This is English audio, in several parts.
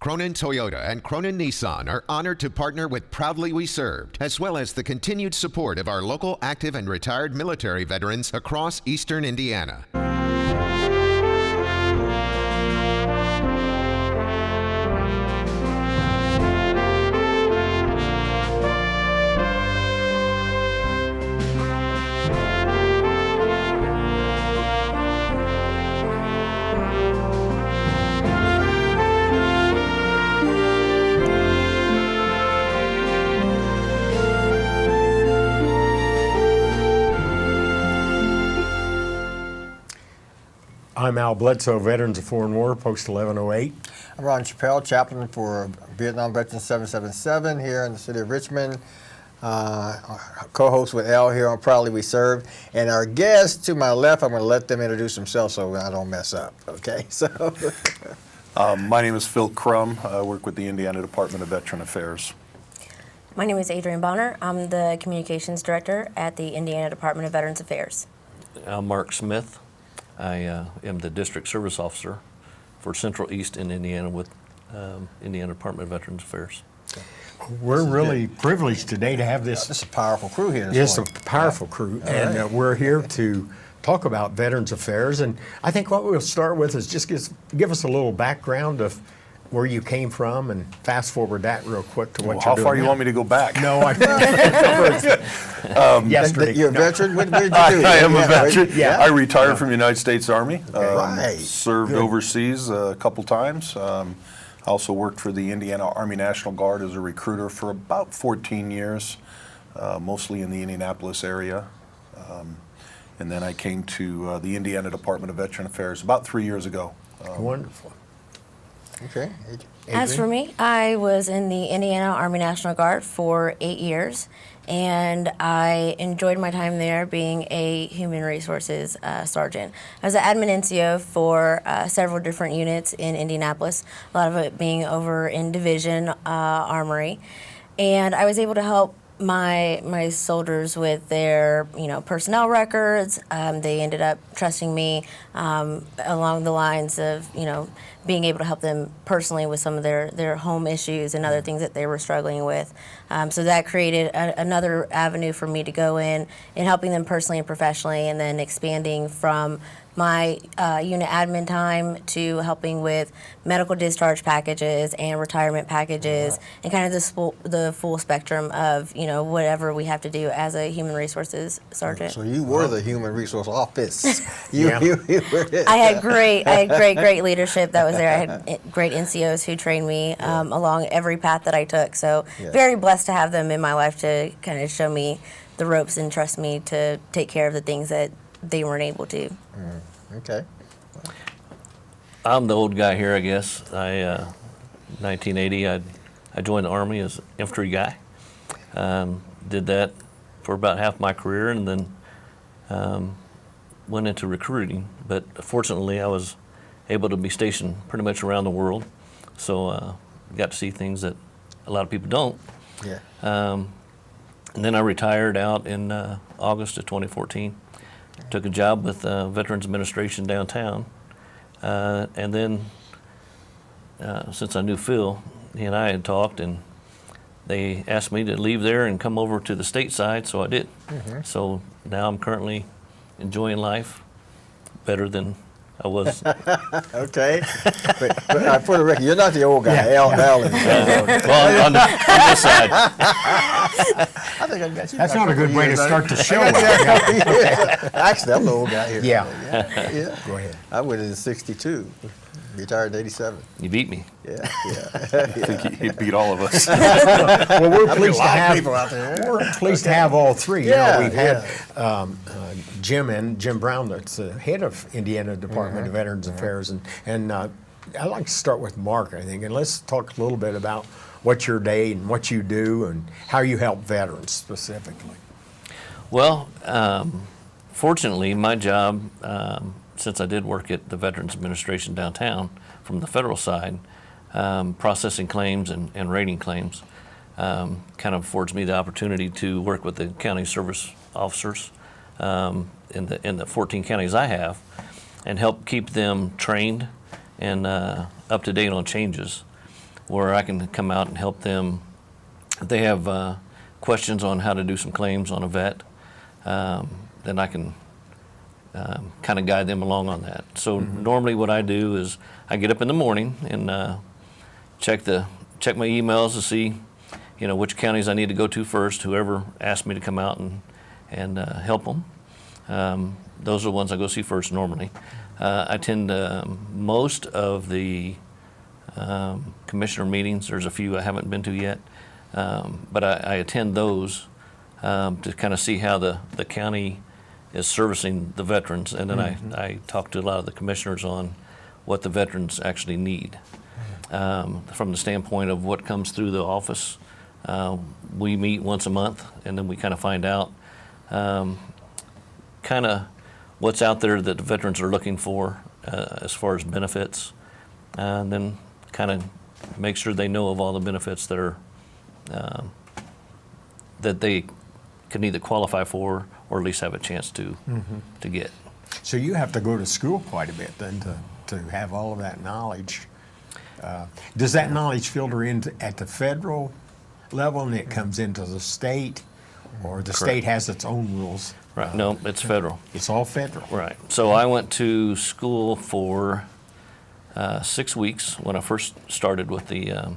Cronin Toyota and Cronin Nissan are honored to partner with Proudly We Served, as well as the continued support of our local active and retired military veterans across eastern Indiana. I'm Al Bledsoe, Veterans of Foreign War, Post 1108. I'm Ron Chappell, chaplain for Vietnam Veterans 777 here in the city of Richmond. Co-host with Al here on Proudly We Serve. And our guest to my left, I'm going to let them introduce themselves so I don't mess up, okay? So, my name is Phil Krumm. I work with the Indiana Department of Veteran Affairs. My name is Adryanne Bonner. I'm the Communications Director at the Indiana Department of Veterans Affairs. I'm Mark Smith. I am the District Service Officer for Central East in Indiana with Indiana Department of Veterans Affairs. We're really privileged today to have this. It's a powerful crew here. It's a powerful crew, and we're here to talk about Veterans Affairs. And I think what we'll start with is just give us a little background of where you came from, and fast forward that real quick to what you're doing. How far do you now. want me to go back? No, I yesterday. You're a veteran? What did you do? I am a veteran. Yeah. I retired from the United States Army. Right. Served overseas a couple times. I also worked for the Indiana Army National Guard as a recruiter for about 14 years, mostly in the Indianapolis area. And then I came to the Indiana Department of Veteran Affairs about 3 years ago. Wonderful. Okay. As for me, I was in the Indiana Army National Guard for 8 years, and I enjoyed my time there being a human resources sergeant. I was an admin NCO for several different units in Indianapolis, a lot of it being over in Division Armory, and I was able to help my soldiers with their personnel records. They ended up trusting me along the lines of being able to help them personally with some of their home issues and other things that they were struggling with. So that created another avenue for me to go in helping them personally and professionally, and then expanding from my unit admin time to helping with medical discharge packages and retirement packages, and kind of the full spectrum of whatever we have to do as a human resources sergeant. So you were the human resource office. you were it. I had great leadership that was there. I had great NCOs who trained me along every path that I took. So very blessed to have them in my life to kind of show me the ropes and trust me to take care of the things that they weren't able to. Okay. I'm the old guy here, I guess. 1980, I joined the Army as an infantry guy. Did that for about half my career, and then went into recruiting. But fortunately, I was able to be stationed pretty much around the world, so got to see things that a lot of people don't. Yeah. And then I retired out in August of 2014. Took a job with Veterans Administration downtown, and then since I knew Phil, he and I had talked, and they asked me to leave there and come over to the stateside, so I did. So now I'm currently enjoying life better than I was. Okay. But for the record, you're not the old guy. Al is. Well, on this side. I think I got you. That's not a good way to start the show. Actually, I'm the old guy here. Yeah. Yeah. Go ahead. I went in '62, retired in '87. You beat me. Yeah. I think he beat all of us. Well, we're pleased to lot of have people out there. We're pleased to have all three. Yeah, We've had Jim Brown, that's the head of Indiana Department of Veterans Affairs, and I'd like to start with Mark, I think, and let's talk a little bit about what's your day and what you do and how you help veterans specifically. Well, fortunately, my job, since I did work at the Veterans Administration downtown from the federal side, processing claims and rating claims, kind of affords me the opportunity to work with the county service officers in the 14 counties I have, and help keep them trained and up to date on changes. where I can come out and help them. If they have questions on how to do some claims on a vet, then I can kind of guide them along on that. So normally what I do is I get up in the morning and check my emails to see, which counties I need to go to first, whoever asked me to come out and help them. Those are the ones I go see first normally. I attend most of the commissioner meetings. There's a few I haven't been to yet, but I attend those to kind of see how the county is servicing the veterans, and then I talk to a lot of the commissioners on what the veterans actually need. From the standpoint of what comes through the office, we meet once a month, and then we kind of find out kind of what's out there that the veterans are looking for as far as benefits, and then kind of make sure they know of all the benefits that are that they can either qualify for or at least have a chance to get. So you have to go to school quite a bit then to have all of that knowledge. Does that knowledge filter in at the federal level and it comes into the state, or the state has its own rules? Right. No, it's federal. It's all federal. Right. So I went to school for 6 weeks when I first started with the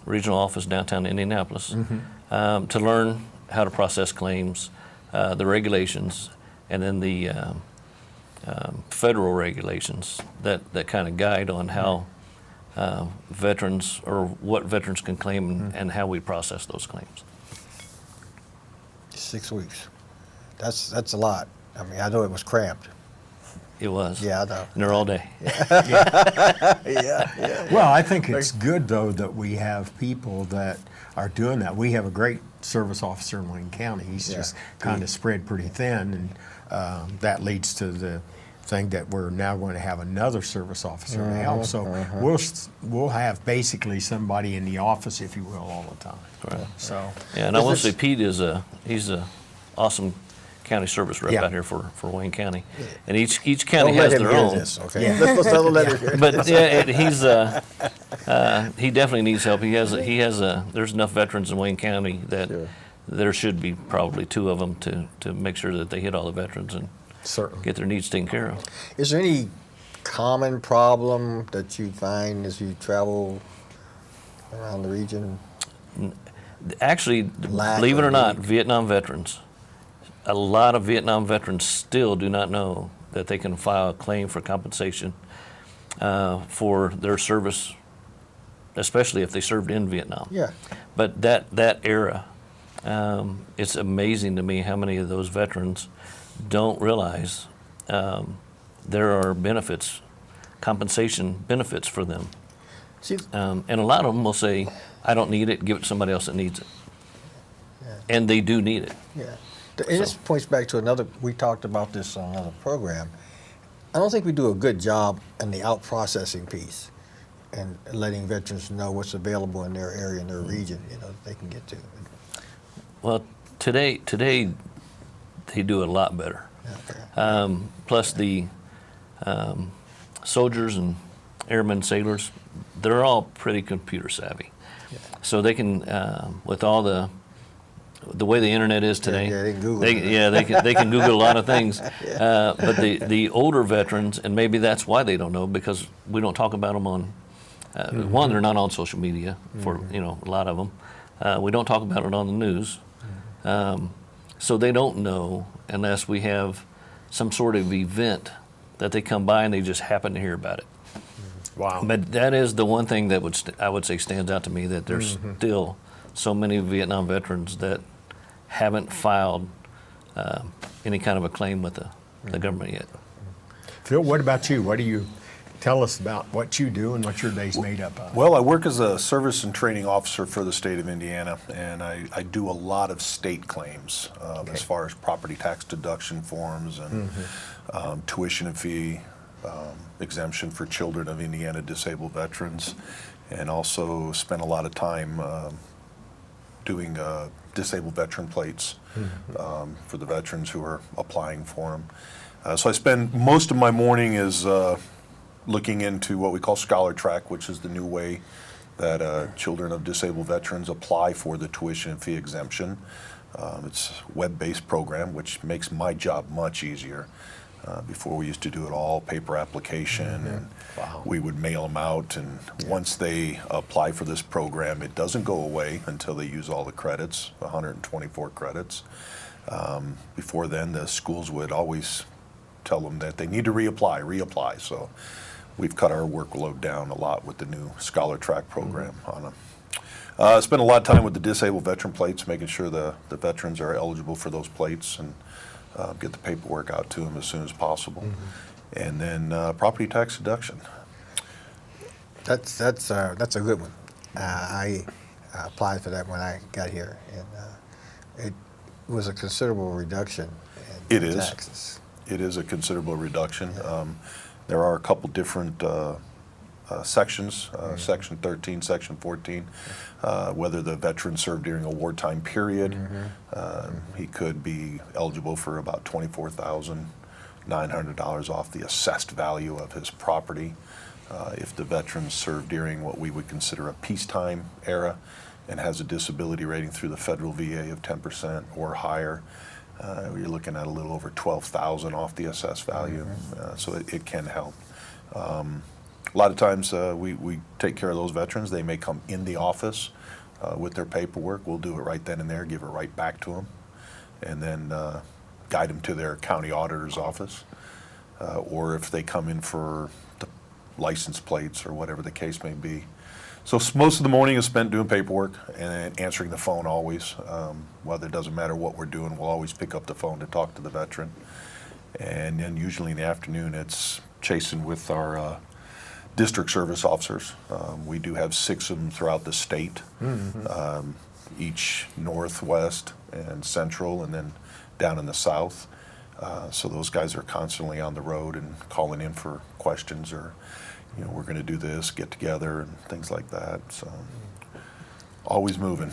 regional office downtown Indianapolis to learn how to process claims, the regulations, and then the federal regulations that kind of guide on how veterans, or what veterans can claim and how we process those claims. 6 weeks. That's a lot. I mean, I know it was cramped. It was. Yeah, I know. And they're all day. Yeah. Well, I think it's good, though, that we have people that are doing that. We have a great service officer in Wayne County. He's just kind of spread pretty thin, and that leads to the thing that we're now going to have another service officer now. So we'll have basically somebody in the office, if you will, all the time. Right. So Yeah, and I want to say Pete he's a awesome county service rep out here for Wayne County, and each county Don't let has him their hear own. this, okay? Let's don't let him hear But yeah, he definitely needs help. There's enough veterans in Wayne County that there should be probably 2 of them to make sure that they hit all the veterans and certainly get their needs taken care of. Is there any common problem that you find as you travel around the region? Actually, Lack believe it of or not, need. Vietnam veterans, a lot of Vietnam veterans still do not know that they can file a claim for compensation for their service, especially if they served in Vietnam. Yeah. But that era, it's amazing to me how many of those veterans don't realize there are benefits, compensation benefits for them. See, And a lot of them will say, I don't need it, give it to somebody else that needs it. And they do need it. yeah. And this points back to another, we talked about this on another program. I don't think we do a good job in the out-processing piece and letting veterans know what's available in their area, in their region, that they can get to. Well, today they do it a lot better. Okay. Plus the soldiers and airmen, sailors, they're all pretty computer savvy. So they can, with all the way the internet is today, they can Google they can Google a lot of things. But the older veterans, and maybe that's why they don't know, because we don't talk about them on. One, they're not on social media for a lot of them. We don't talk about it on the news, so they don't know unless we have some sort of event that they come by and they just happen to hear about it. wow. But that is the one thing that I would say stands out to me, that there's still so many Vietnam veterans that haven't filed any kind of a claim with the government yet. Phil, what about you? What do you tell us about what you do and what your day's made up of? Well, I work as a service and training officer for the state of Indiana, and I do a lot of state claims as far as property tax deduction forms and tuition and fee exemption for children of Indiana disabled veterans, and also spend a lot of time doing disabled veteran plates for the veterans who are applying for them. So I spend most of my morning is looking into what we call Scholar Track, which is the new way that children of disabled veterans apply for the tuition and fee exemption. It's a web-based program, which makes my job much easier. Before we used to do it all paper application, and Wow. we would mail them out. And once they apply for this program, it doesn't go away until they use all the credits, 124 credits. Before then, the schools would always tell them that they need to reapply. So we've cut our workload down a lot with the new Scholar Track program on them. Spent a lot of time with the disabled veteran plates, making sure the veterans are eligible for those plates, and get the paperwork out to them as soon as possible. And then property tax deduction. That's a good one. I applied for that when I got here, and it was a considerable reduction in It is. taxes. It is a considerable reduction. There are a couple different sections, Section 13, Section 14, whether the veteran served during a wartime period. He could be eligible for about $24,900 off the assessed value of his property. If the veteran served during what we would consider a peacetime era and has a disability rating through the federal VA of 10% or higher, you're looking at a little over $12,000 off the assessed value. So it can help. A lot of times we take care of those veterans. They may come in the office with their paperwork. We'll do it right then and there, give it right back to them, and then guide them to their county auditor's office. Or if they come in for the license plates or whatever the case may be. So most of the morning is spent doing paperwork and answering the phone always. Whether it doesn't matter what we're doing, we'll always pick up the phone to talk to the veteran. And then usually in the afternoon, it's chasing with our district service officers. We do have 6 of them throughout the state, each northwest and central, and then down in the south. So those guys are constantly on the road and calling in for questions, or we're going to do this, get together, and things like that. So always moving.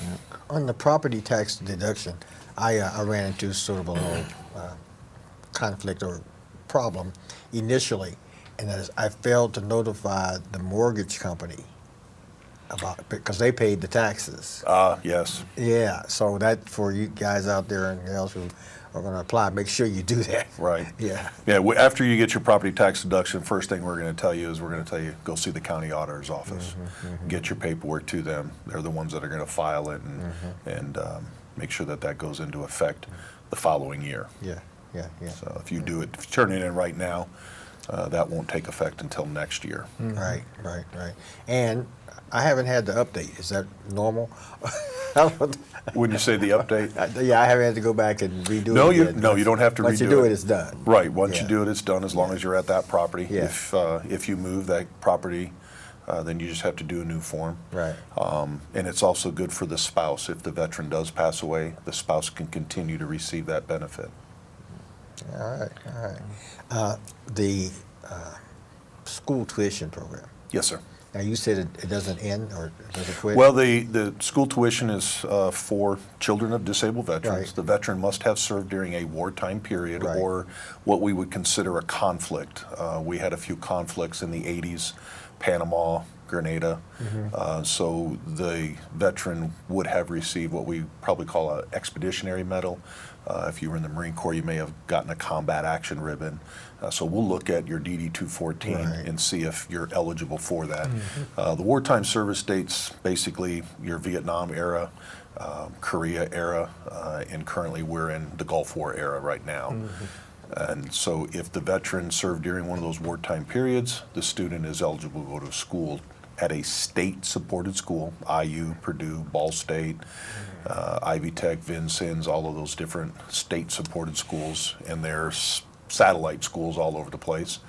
On the property tax deduction, I ran into sort of a little conflict or problem initially, and that is I failed to notify the mortgage company about, because they paid the taxes. Yes. Yeah, so that for you guys out there and else who are going to apply, make sure you do that. Right. Yeah. Yeah, after you get your property tax deduction, first thing we're going to tell you is go see the county auditor's office. Get your paperwork to them. They're the ones that are going to file it and make sure that goes into effect the following year. Yeah. So if you turn it in right now, that won't take effect until next year. Right. And I haven't had the update. Is that normal? When you say the update? Yeah, I haven't had to go back and redo it. No, yet. you don't have to redo it. Once you do it, it's done. Right. Once Yeah. you do it, it's done, as long as you're at that property. Yeah. If you move that property, then you just have to do a new form. Right. And it's also good for the spouse. If the veteran does pass away, the spouse can continue to receive that benefit. All right. The school tuition program. Yes, sir. Now, you said it doesn't end, or does it quit? Well, the school tuition is for children of disabled veterans. Right. The veteran must have served during a wartime period, Right. or what we would consider a conflict. We had a few conflicts in the 80s, Panama, Grenada. So the veteran would have received what we probably call an expeditionary medal. If you were in the Marine Corps, you may have gotten a combat action ribbon. So we'll look at your DD-214 Right. and see if you're eligible for that. The wartime service dates basically your Vietnam era, Korea era, and currently we're in the Gulf War era right now. And so if the veteran served during one of those wartime periods, the student is eligible to go to school at a state-supported school, IU, Purdue, Ball State, Ivy Tech, Vincennes, all of those different state-supported schools, and there's satellite schools all over the place.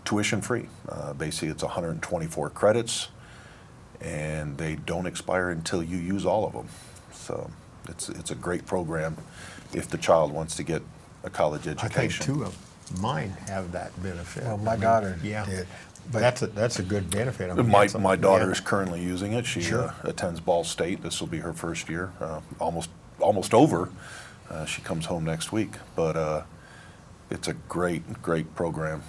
Tuition-free. Basically, it's 124 credits, and they don't expire until you use all of them. So it's a great program if the child wants to get a college I think education. 2 of mine have that benefit. Well, my daughter yeah. did. But that's a good benefit. I mean, My that's a- daughter yeah. is currently using it. She Sure. attends Ball State. This will be her first year, almost over. She comes home next week, but it's a great program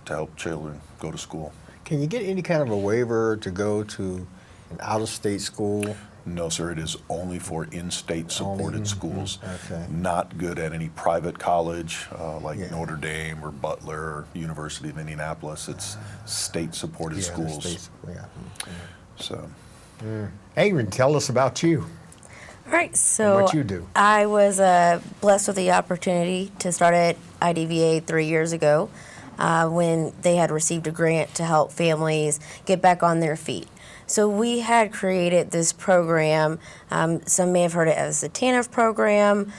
to help children go to school. Can you get any kind of a waiver to go to an out-of-state school? No, sir, it is only for in-state supported schools. Okay. Not good at any private college like Yeah. Notre Dame or Butler or University of Indianapolis. It's state-supported Yeah, the schools. states, yeah. So, Adryanne, tell us about you. All right, so what you do. I was blessed with the opportunity to start at IDVA 3 years ago when they had received a grant to help families get back on their feet. So we had created this program. Some may have heard it as the TANF program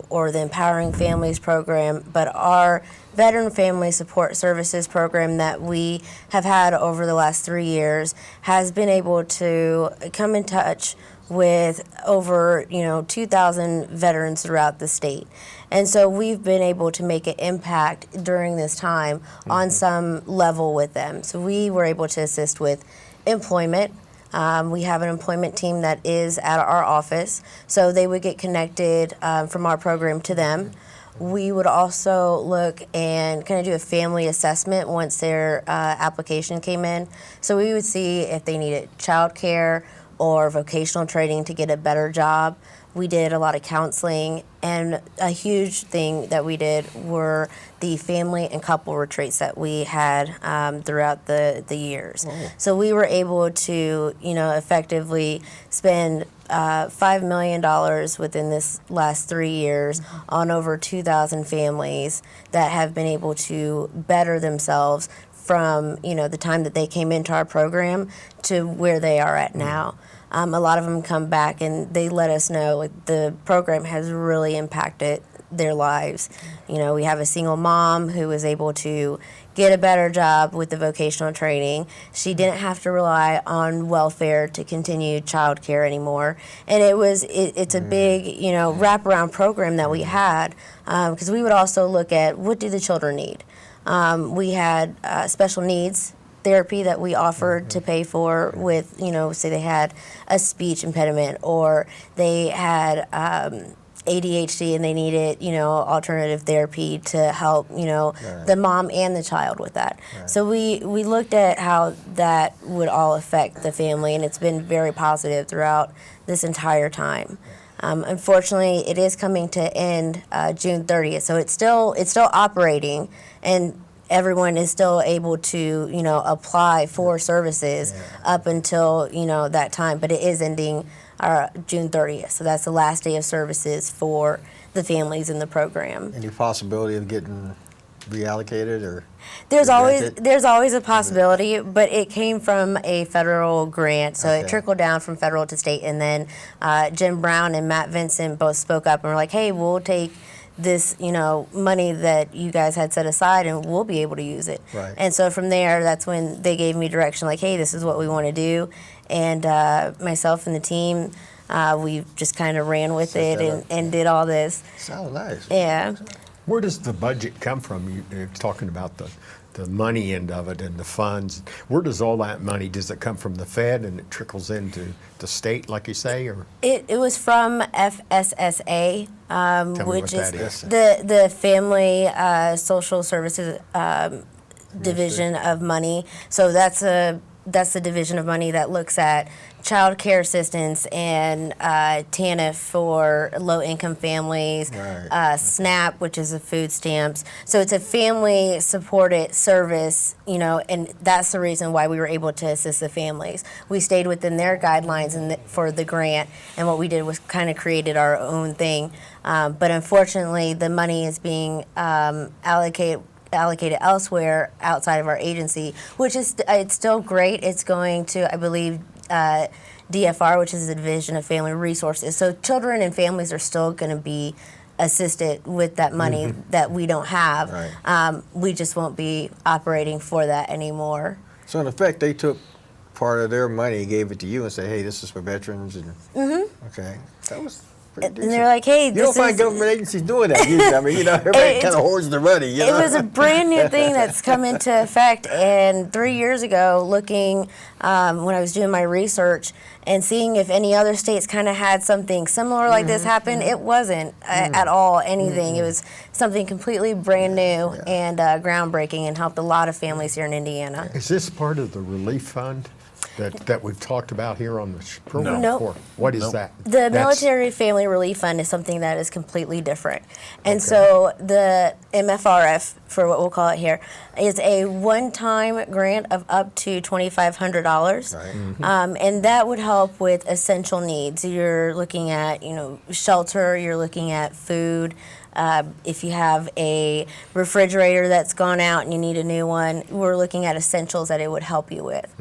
or the Empowering Families program, but our Veteran Family Support Services program that we have had over the last 3 years has been able to come in touch with over 2,000 veterans throughout the state. And so we've been able to make an impact during this time on some level with them. So we were able to assist with employment. We have an employment team that is at our office, so they would get connected from our program to them. We would also look and kind of do a family assessment once their application came in. So we would see if they needed childcare or vocational training to get a better job. We did a lot of counseling, and a huge thing that we did were the family and couple retreats that we had throughout the years. So we were able to, effectively spend $5 million within this last 3 years on over 2,000 families that have been able to better themselves from, the time that they came into our program to where they are at now. A lot of them come back and they let us know the program has really impacted their lives. We have a single mom who was able to get a better job with the vocational training. She didn't have to rely on welfare to continue childcare anymore. And it's a big, wraparound program that we had because we would also look at what do the children need. We had special needs therapy that we offered to pay for with, say they had a speech impediment or they had ADHD and they needed, alternative therapy to help, the mom and the child with that. So we looked at how that would all affect the family, and it's been very positive throughout this entire time. Unfortunately, it is coming to end June 30th, so it's still operating, and everyone is still able to, apply for services up until, that time. But it is ending June 30th. So that's the last day of services for the families in the program. Any possibility of getting reallocated or? There's redirected? always a possibility, but it came from a federal grant, so it Okay. trickled down from federal to state. And then Jim Brown and Matt Vincent both spoke up and were like, hey, we'll take this, money that you guys had set aside and we'll be able to use it. Right. And so from there, that's when they gave me direction like, hey, this is what we want to do. And myself and the team, we just kind of ran with Set it that up. and did all this. Sounds nice. Yeah. Where does the budget come from? You're talking about the money end of it and the funds. Where does all that money, does it come from the Fed and it trickles into the state, like you say? Or It was from FSSA, me which what is that is. the Family Social Services division of money. So that's the division of money that looks at child care assistance and TANF for low-income families, Right. SNAP, which is the food stamps. So it's a family-supported service, and that's the reason why we were able to assist the families. We stayed within their guidelines for the grant, and what we did was kind of created our own thing. But unfortunately, the money is being allocated elsewhere outside of our agency, which is it's still great. It's going to, I believe, DFR, which is the Division of Family Resources. So children and families are still going to be assisted with that money that we don't have. Right. We just won't be operating for that anymore. So in effect, they took part of their money, gave it to you, and said, "Hey, this is for veterans." And okay, that was pretty And decent. they're like, hey, You don't this find is... government agencies doing that. Usually. I mean, everybody It's- kind of hoards their money. It was a brand new thing that's come into effect. And 3 years ago, looking when I was doing my research and seeing if any other states kind of had something similar like this happen, it wasn't at all anything. It was something completely brand new and groundbreaking and helped a lot of families here in Indiana. is this part of the relief fund that we've talked about here on the program No. before? What is Nope. that? The That's- Military Family Relief Fund is something that is completely different. And so the MFRF, for what we'll call it here, is a one-time grant of up to $2,500. Right. And that would help with essential needs. You're looking at, shelter, you're looking at food. If you have a refrigerator that's gone out and you need a new one, we're looking at essentials that it would help you with.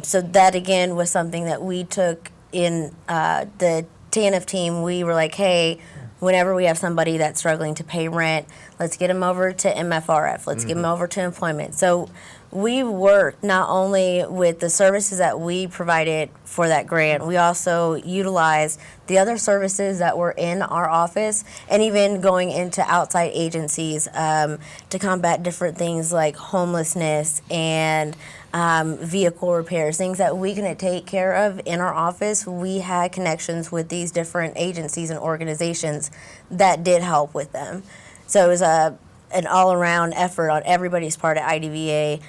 So that, again, was something that we took in the TANF team. We were like, hey, whenever we have somebody that's struggling to pay rent, let's get them over to MFRF. Let's get them over to employment. So we worked not only with the services that we provided for that grant, we also utilized the other services that were in our office, and even going into outside agencies to combat different things like homelessness and vehicle repairs, things that we couldn't take care of in our office. We had connections with these different agencies and organizations that did help with them. So it was an all-around effort on everybody's part at IDVA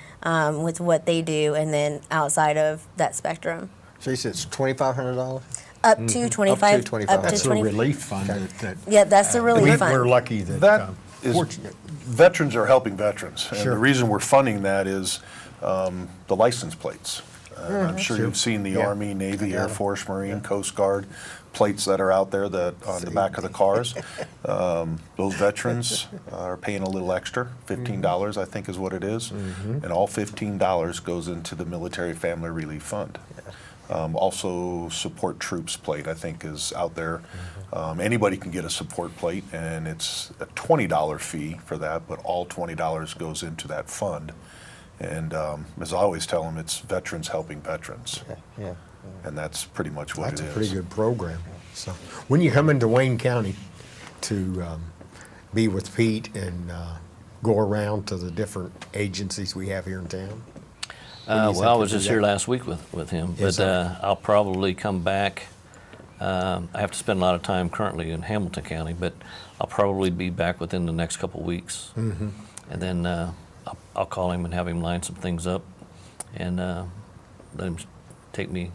with what they do, and then outside of that spectrum. So you said it's $2,500? Up to 25. Up to 25. That's a 20. relief fund that Yeah, that's the relief fund. we're lucky that, That is, fortunate. veterans are helping veterans. And Sure. the reason we're funding that is the license plates. I'm sure Sure. you've seen the Yeah. Army, Navy, Air Force, Marine, Coast Guard plates that are out there that on the back of the cars. Those veterans are paying a little extra, $15 I think is what it is. And all $15 goes into the Military Family Relief Fund. Also, support troops plate, I think, is out there. Anybody can get a support plate, and it's a $20 fee for that, but all $20 goes into that fund. And as I always tell them, it's veterans helping veterans. Yeah. And that's pretty much what That's it a is. pretty good program. So when you come into Wayne County to be with Pete and go around to the different agencies we have here in town? Well, I was just here last week with him, Yes, but sir. I'll probably come back. I have to spend a lot of time currently in Hamilton County, but I'll probably be back within the next couple weeks. And then I'll call him and have him line some things up and let him take me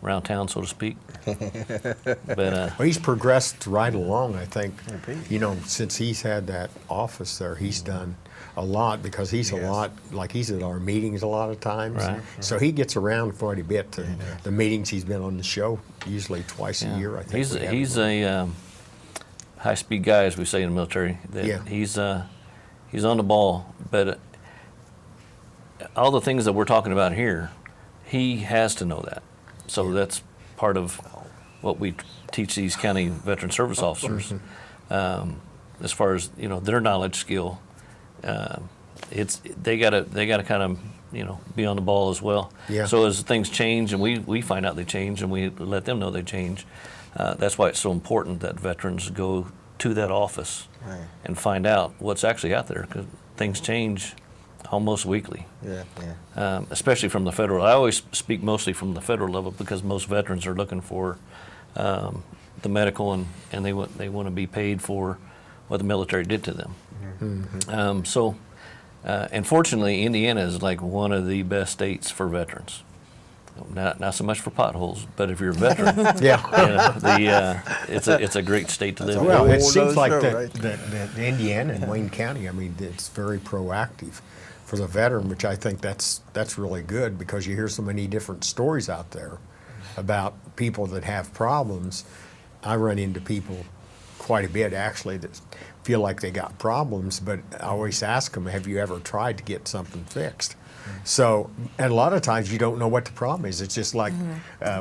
around town, so to speak. But Well, he's progressed right along, I think. Since he's had that office there, he's done a lot because he's he's at our meetings a lot of times. Right. So he gets around quite a bit to the meetings. He's been on the show usually twice a year, I think. he's a high-speed guy, as we say in the military. That Yeah. He's on the ball, but all the things that we're talking about here, he has to know that. So that's part of what we teach these county veteran service officers. As far as their knowledge, skill, they gotta kind of be on the ball as well. Yeah. So as things change and we find out they change and we let them know they change, that's why it's so important that veterans go to that office Right. and find out what's actually out there, because things change almost weekly. Yeah. Especially from the federal. I always speak mostly from the federal level because most veterans are looking for the medical and they want to be paid for what the military did to them. And fortunately, Indiana is like one of the best states for veterans. Not so much for potholes, but if you're a veteran, it's a great state to live in. Well, it whole seems like nother show, that, right? that Indiana and Wayne County, I mean, it's very proactive for the veteran, which I think that's really good because you hear so many different stories out there about people that have problems. I run into people quite a bit actually that feel like they got problems, but I always ask them, have you ever tried to get something fixed? So, and a lot of times you don't know what the problem is. It's just like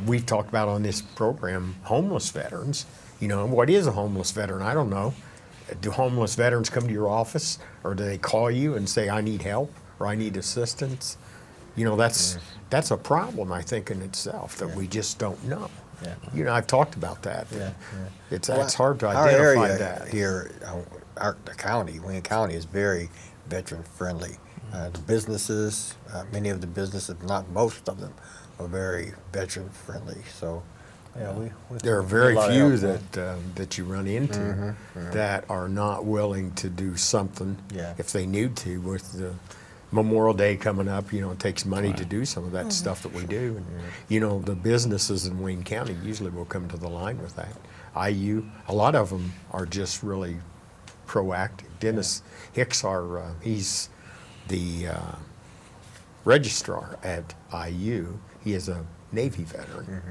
we've talked about on this program, homeless veterans. What is a homeless veteran? I don't know. Do homeless veterans come to your office, or do they call you and say, I need help, or I need assistance? That's a problem, I think, in itself, that we just don't know. Yeah. I've talked about that. Yeah. It's hard to Our identify area that. here, the county, Wayne County, is very veteran friendly. The businesses, many of the businesses, not most of them, are very veteran friendly. So, There are very few that you run into that are not willing to do something Yeah. if they need to with Memorial Day coming up, it takes money to do some of that stuff that we do. And, the businesses in Wayne County usually will come to the line with that. IU, a lot of them are just really proactive. Dennis Hicks, he's the registrar at IU. He is a Navy veteran.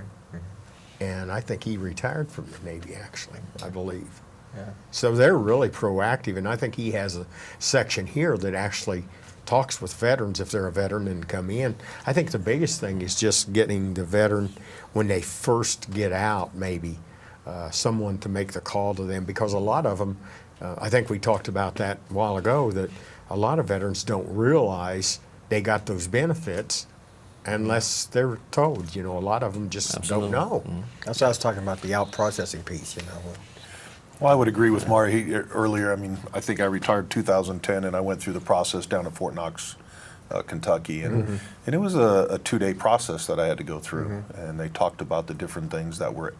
And I think he retired from the Navy, actually, I believe. Yeah. So they're really proactive, and I think he has a section here that actually talks with veterans if they're a veteran and come in. I think the biggest thing is just getting the veteran, when they first get out, maybe, someone to make the call to them, because a lot of them, I think we talked about that a while ago, that a lot of veterans don't realize they got those benefits unless they're told. A lot of them just Absolutely. don't know. That's what I was talking about, the out processing piece. Well, I would agree with Maury earlier. I mean, I think I retired 2010, and I went through the process down at Fort Knox, Kentucky, and it was a 2-day process that I had to go through. And they talked about the different things that were,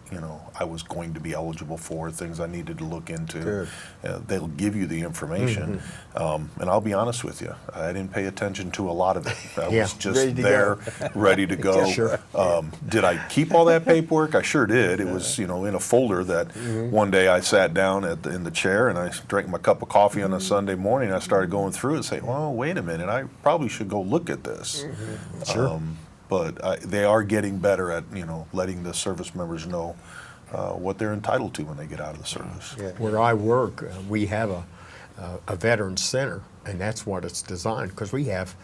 I was going to be eligible for, things I needed to look into. Good. They'll give you the information, and I'll be honest with you, I didn't pay attention to a lot of it. I Yeah. was just Ready to there, go. ready to go. Sure. Did I keep all that paperwork? I sure did. It was, in a folder that one day I sat down in the chair and I drank my cup of coffee on a Sunday morning. I started going through it and saying, well, wait a minute, I probably should go look at this. Sure. But they are getting better at, letting the service members know what they're entitled to when they get out of the service. Yeah. Where I work, we have a veterans center, and that's what it's designed, because we have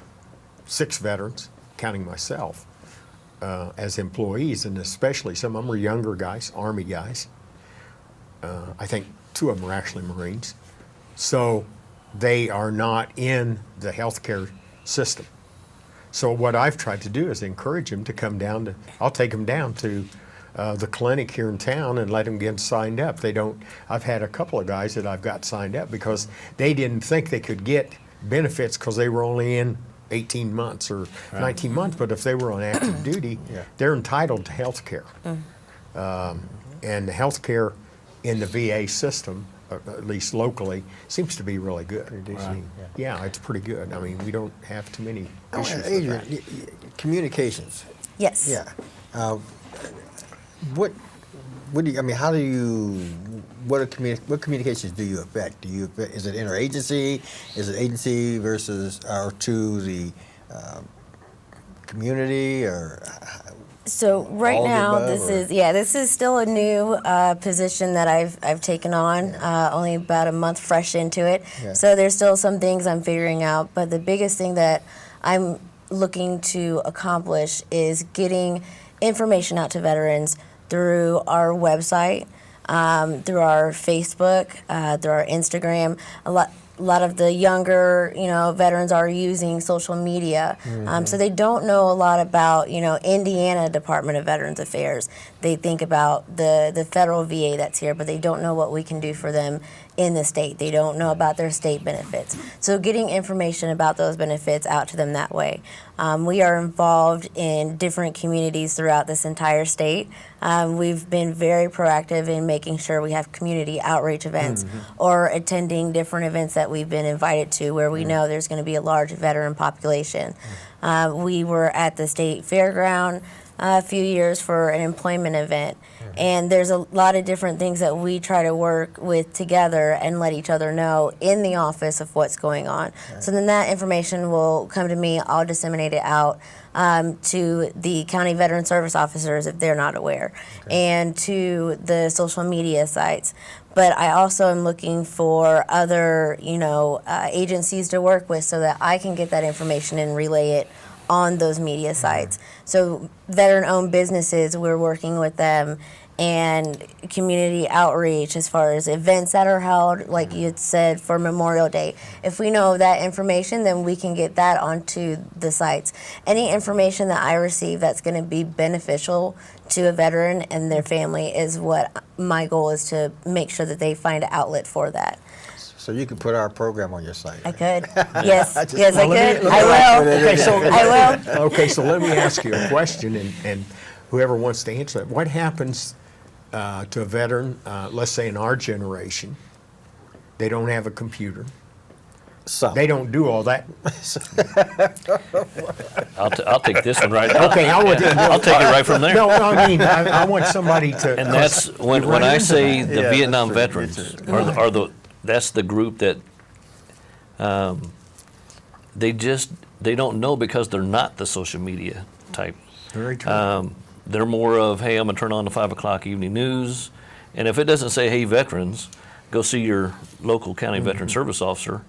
6 veterans, counting myself, as employees, and especially some of them are younger guys, Army guys. I think 2 of them are actually Marines. So they are not in the healthcare system. So what I've tried to do is encourage them to come down I'll take them down to the clinic here in town and let them get signed up. I've had a couple of guys that I've got signed up because they didn't think they could get benefits because they were only in 18 months or 19 months, but if they were on active duty, they're entitled to health care. And the health care in the VA system, at least locally, seems to be really good. decent, Yeah, it's pretty good. I mean, we don't have too many issues with Adryanne, that. communications. Yes. Yeah. What do you, how do you, what communications do you affect? Is it interagency? Is it agency versus, or to the community, or? So right All of the now, above, this is still a new position that I've taken on, only about a month fresh into it. Yeah. So there's still some things I'm figuring out, but the biggest thing that I'm looking to accomplish is getting information out to veterans through our website, through our Facebook, through our Instagram. A lot of the younger, veterans are using social media, so they don't know a lot about, Indiana Department of Veterans Affairs. They think about the federal VA that's here, but they don't know what we can do for them in the state. They don't know about their state benefits. So getting information about those benefits out to them that way. We are involved in different communities throughout this entire state. We've been very proactive in making sure we have community outreach events or attending different events that we've been invited to where we know there's going to be a large veteran population. We were at the state fairground a few years for an employment event. And there's a lot of different things that we try to work with together and let each other know in the office of what's going on. So then that information will come to me. I'll disseminate it out to the county veteran service officers if they're not aware, and to the social media sites. But I also am looking for other, agencies to work with so that I can get that information and relay it on those media sites. So veteran-owned businesses, we're working with them, and community outreach as far as events that are held, like you had said, for Memorial Day. If we know that information, then we can get that onto the sites. Any information that I receive that's going to be beneficial to a veteran and their family is what my goal is, to make sure that they find an outlet for that. So you can put our program on your site. I could. Yes, I could. let me- I will. Okay, so I will. Okay, so let me ask you a question, and whoever wants to answer it. What happens to a veteran, let's say in our generation, they don't have a computer, Some. They don't do all that. I'll take this one right now. Okay, I'll take it right from there. No, I mean, I want somebody to. And that's when I say the Vietnam veterans that's the group that they don't know because they're not the social media type. Very true. They're more of, hey, I'm gonna turn on the 5 o'clock evening news, and if it doesn't say, hey, veterans, go see your local county veteran service officer,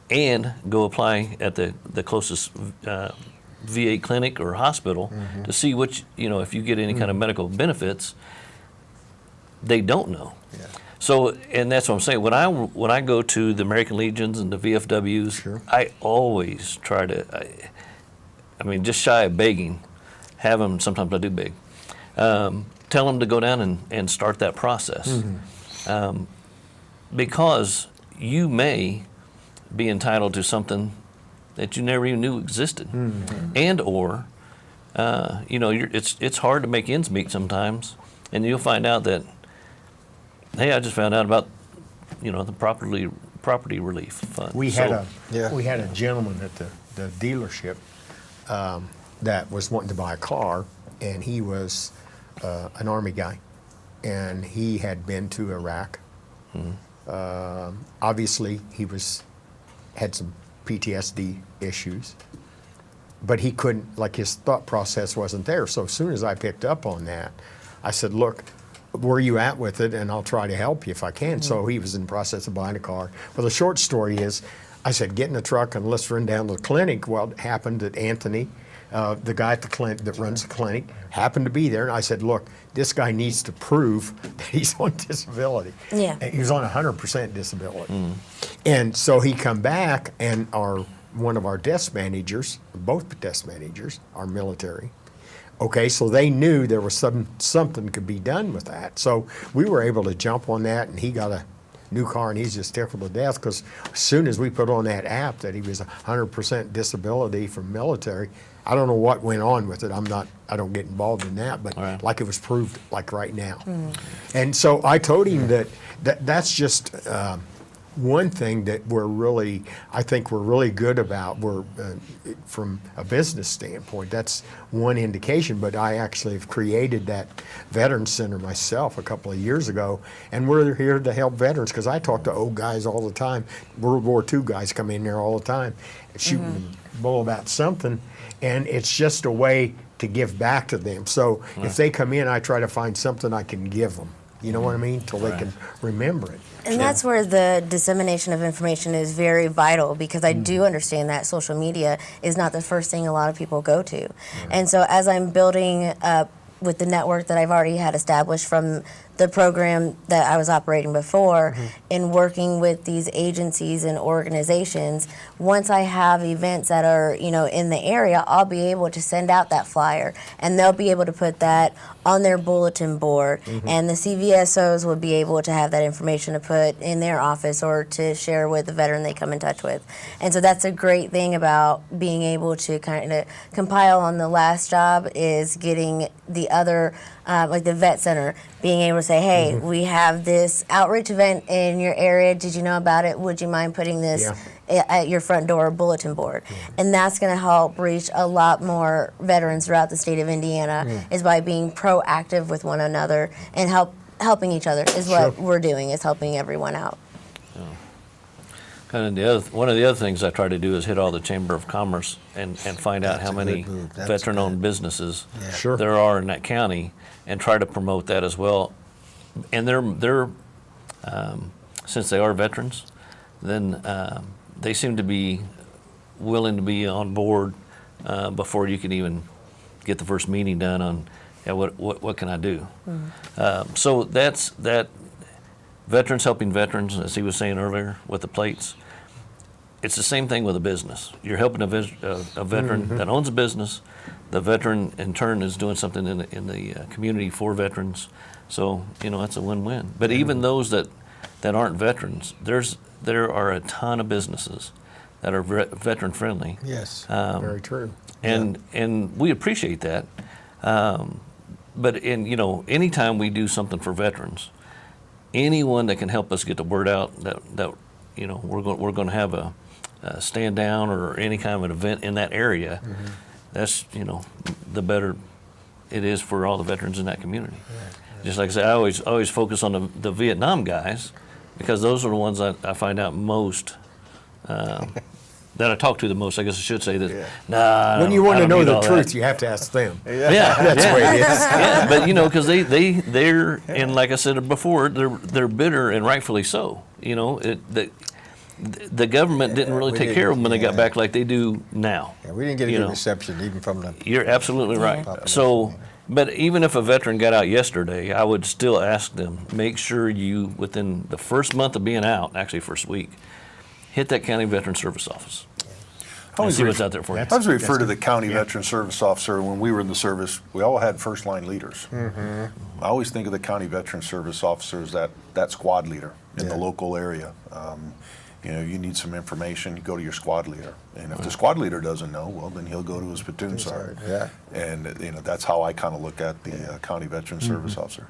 and go apply at the closest VA clinic or hospital to see which, if you get any kind of medical benefits. They don't know. Yeah. So, and that's what I'm saying. When I go to the American Legions and the VFWs, Sure. I always try to, I mean, just shy of begging, have them, sometimes I do beg, tell them to go down and start that process. Because you may be entitled to something that you never even knew existed. And or, it's hard to make ends meet sometimes, and you'll find out that, hey, I just found out about, the property relief fund. We So- had a gentleman at the dealership that was wanting to buy a car, and he was an Army guy, and he had been to Iraq. Obviously, he had some PTSD issues, but he couldn't, like, his thought process wasn't there. So as soon as I picked up on that, I said, look, where are you at with it? And I'll try to help you if I can. So he was in the process of buying a car. Well, the short story is, I said, get in the truck and let's run down to the clinic. Well, it happened that Anthony, the guy at the clinic that runs the clinic, happened to be there. And I said, look, this guy needs to prove that he's on disability. Yeah. And he was on 100% disability. And so he come back, and one of our desk managers, both desk managers, are military. Okay, so they knew there was something could be done with that. So we were able to jump on that, and he got a new car, and he's just tickled to death because as soon as we put on that app that he was 100% disability from military, I don't know what went on with it. I don't get involved in that, but Right. like it was proved like right now. And so I told him that's just one thing that I think we're really good about. We're from a business standpoint, that's one indication, but I actually have created that Veterans Center myself a couple of years ago, and we're here to help veterans because I talk to old guys all the time. World War II guys come in there all the time, shooting the bull about something, and it's just a way to give back to them. So if they come in, I try to find something I can give them. You know what I mean? Till they can remember it. And that's where the dissemination of information is very vital, because I do understand that social media is not the first thing a lot of people go to. And so as I'm building up with the network that I've already had established from the program that I was operating before, and working with these agencies and organizations, once I have events that are, in the area, I'll be able to send out that flyer, and they'll be able to put that on their bulletin board, and the CVSOs will be able to have that information to put in their office or to share with the veteran they come in touch with. And so that's a great thing about being able to kind of compile on the last job, is getting the other, like the vet center, being able to say, hey, we have this outreach event in your area. Did you know about it? Would you mind putting this at your front door bulletin board? And that's going to help reach a lot more veterans throughout the state of Indiana, is by being proactive with one another and helping each other is what we're doing, is helping everyone out. Kind of one of the other things I try to do is hit all the Chamber of Commerce and find out how a many good move. That's veteran-owned good. businesses Sure. there are in that county, and try to promote that as well. And they're since they are veterans, then they seem to be willing to be on board before you can even get the first meeting done on, what can I do? So that's that. Veterans helping veterans, as he was saying earlier with the plates. It's the same thing with a business. You're helping a veteran that owns a business. The veteran, in turn, is doing something in the community for veterans. So, that's a win-win. But even those that aren't veterans, there are a ton of businesses that are veteran-friendly. Yes. Very true. And we appreciate that. But anytime we do something for veterans, anyone that can help us get the word out that we're going to have stand down or any kind of an event in that area, that's, the better it is for all the veterans in that community. Just like I said, I always focus on the Vietnam guys, because those are the ones I find out most, that I talk to the most. I guess I should say that. Nah, When you want I to don't know need the all truth, that. you have to ask them. Yeah, That's the way it is. yeah, but because they're and like I said before, they're bitter, and rightfully so. The government didn't really we take didn't, care of them when they got yeah. back like they do now. Yeah, we didn't get a You good know. reception even from the. You're absolutely right. Population, So, yeah. but even if a veteran got out yesterday, I would still ask them, make sure you, within the first month of being out, actually first week, hit that county veteran service office. And see what's out there for you. I always refer to the county veteran service officer. When we were in the service, we all had first line leaders. I always think of the county veteran service officer as that squad leader in the Yeah. local area. You need some information, you go to your squad leader. And if the squad leader doesn't know, well, then he'll go to his platoon sergeant. Yeah. And that's how I kind of look at the county veteran service officer.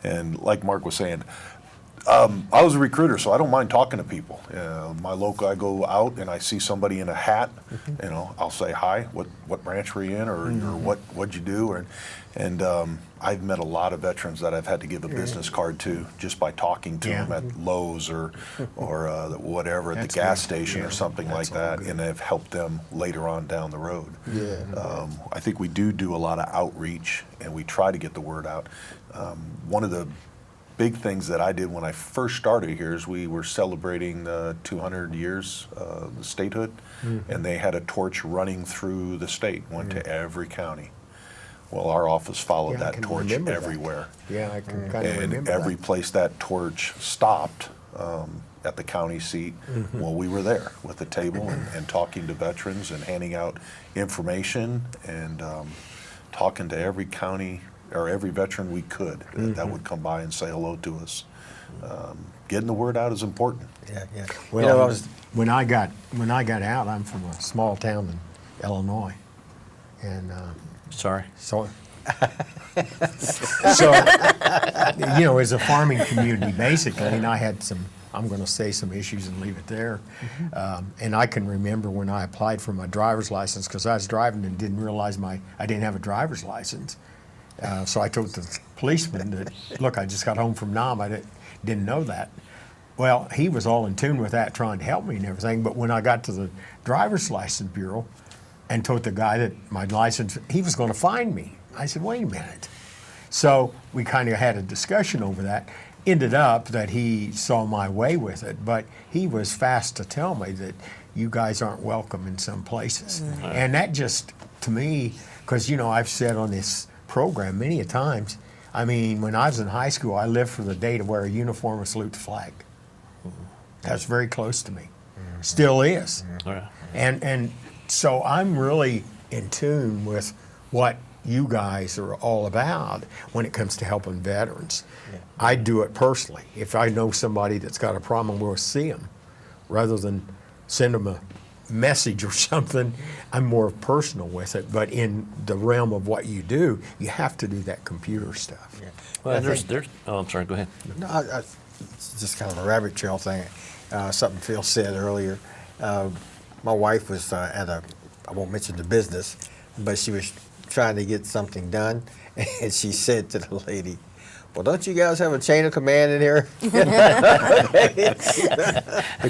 And like Mark was saying, I was a recruiter, so I don't mind talking to people. My local, I go out and I see somebody in a hat. I'll say hi. What branch were you in, or what'd you do? And I've met a lot of veterans that I've had to give a business card to just by talking to them at Lowe's or whatever, at the gas station or something like that, and have helped them later on down the road. I think we do a lot of outreach, and we try to get the word out. One of the big things that I did when I first started here is we were celebrating 200 years the statehood, and they had a torch running through the state, went to every county. Well, our office followed Yeah, I that can torch remember that. everywhere. Yeah, I can kind of And remember every that. place that torch stopped at the county seat, well, we were there with the table and talking to veterans and handing out information and talking to every county or every veteran we could that would come by and say hello to us. Getting the word out is important. Yeah. Well, I was. when I got out, I'm from a small town in Illinois, and Sorry. so it's a farming community basically, and I had some. I'm going to say some issues and leave it there. And I can remember when I applied for my driver's license, because I was driving and didn't realize I didn't have a driver's license. So I told the policeman that, look, I just got home from Nam. I didn't know that. Well, he was all in tune with that, trying to help me and everything. But when I got to the driver's license bureau and told the guy that my license, he was going to fine me. I said, wait a minute. So we kind of had a discussion over that. Ended up that he saw my way with it, but he was fast to tell me that you guys aren't welcome in some places. And that just, to me, because I've said on this program many a times, I mean, when I was in high school, I lived for the day to wear a uniform and salute the flag. That's very close to me. Still is. All right. And so I'm really in tune with what you guys are all about when it comes to helping veterans. I do it personally. If I know somebody that's got a problem, we'll see them rather than send them a message or something. I'm more personal with it, but in the realm of what you do, you have to do that computer stuff. Well, and there's. Oh, I'm sorry. Go ahead. No, it's just kind of a rabbit trail thing. Something Phil said earlier. My wife was at I won't mention the business, but she was trying to get something done, and she said to the lady, well, don't you guys have a chain of command in here? They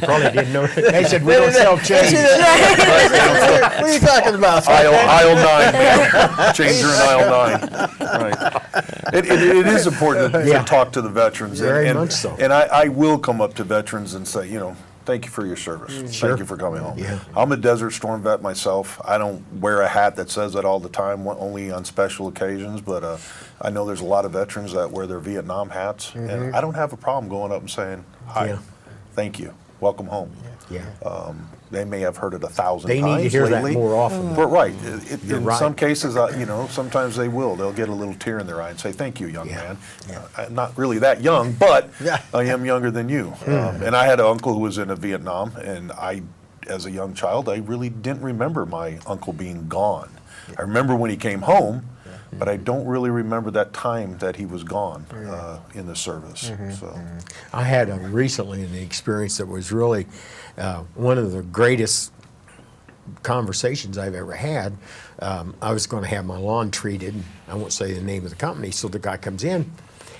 probably didn't know. They said, we don't sell chains. What are you talking about? Aisle 9, man. Chains are in aisle 9. Right. It is important to talk to the veterans. Very much so. And I will come up to veterans and say, thank you for your service. Sure. Thank you for coming home. Yeah. I'm a Desert Storm vet myself. I don't wear a hat that says that all the time, only on special occasions, but I know there's a lot of veterans that wear their Vietnam hats, and I don't have a problem going up and saying, hi, thank you, welcome home. Yeah. They may have heard it 1,000 They times need to hear lately, that more often. But right, You're in right. some cases, sometimes they will. They'll get a little tear in their eye and say, thank you, young man. I'm not really that young, but I am younger than you. And I had an uncle who was in Vietnam, and as a young child, I really didn't remember my uncle being gone. I remember when he came home, but I don't really remember that time that he was gone in the service. So. I had recently an experience that was really one of the greatest conversations I've ever had. I was going to have my lawn treated. I won't say the name of the company. So the guy comes in,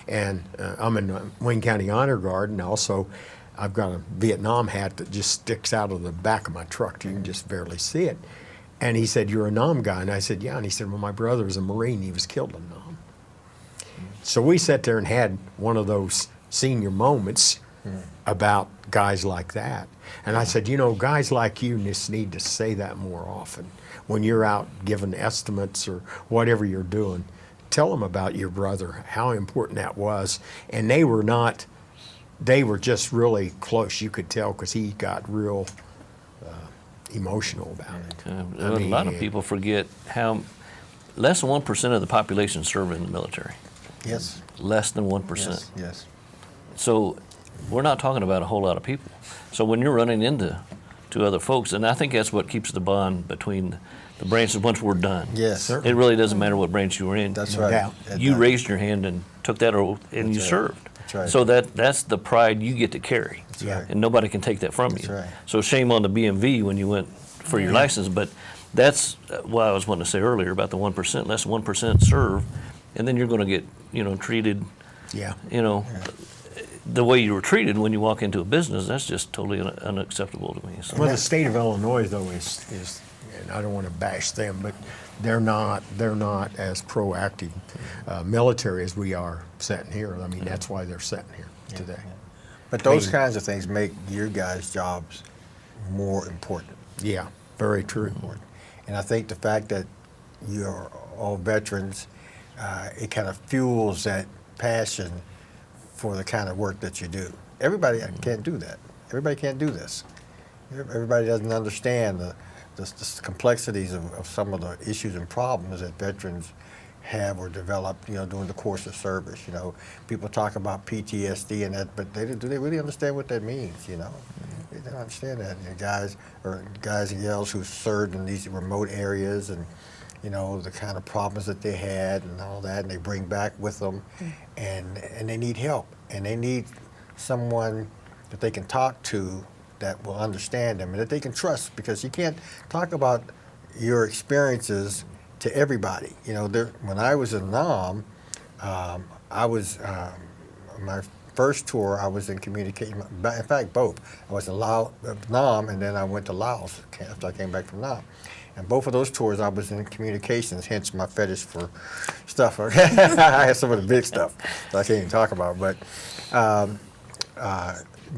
and I'm in Wayne County Honor Guard, and also I've got a Vietnam hat that just sticks out of the back of my truck. You can just barely see it. And he said, "You're a Nam guy?" And I said, "Yeah." And he said, "Well, my brother was a Marine. He was killed in Nam." So we sat there and had one of those senior moments about guys like that. And I said, guys like you just need to say that more often. When you're out giving estimates or whatever you're doing, tell them about your brother, how important that was. And they were just really close. You could tell because he got real emotional about it. A lot of people forget how less than 1% of the population serve in the military. Yes. Less than 1%. Yes. So we're not talking about a whole lot of people. So when you're running into other folks, and I think that's what keeps the bond between the branches once we're done. Yes. It really doesn't matter what branch you were in. That's No right. doubt. You raised your hand and took that oath, and That's you right. served. That's right. So that's the pride you get to carry. That's right. And nobody can take that from That's you. right. So shame on the BMV when you went for your license, but that's what I was wanting to say earlier about the 1%. Less than 1% serve, and then you're going to get treated. Yeah. The way you were treated when you walk into a business, that's just totally unacceptable to me. So. Well, the state of Illinois, though, is, and I don't want to bash them, but they're not as proactive military as we are sitting here. I mean, that's why they're sitting here today. But those kinds of things make your guys' jobs more important. Yeah, very true. And I think the fact that you're all veterans, it kind of fuels that passion for the kind of work that you do. Everybody can't do that. Everybody can't do this. Everybody doesn't understand the complexities of some of the issues and problems that veterans have or develop, during the course of service. People talk about PTSD and that, but do they really understand what that means? They don't understand that. Guys and gals who served in these remote areas and the kind of problems that they had and all that, and they bring back with them, and they need help, and they need someone that they can talk to that will understand them and that they can trust, because you can't talk about your experiences to everybody. When I was in Nam, I was my first tour. I was in communication. In fact, both. I was in Nam, and then I went to Laos after I came back from Nam. And both of those tours, I was in communications, hence my fetish for stuff. I had some of the big stuff that I can't even talk about.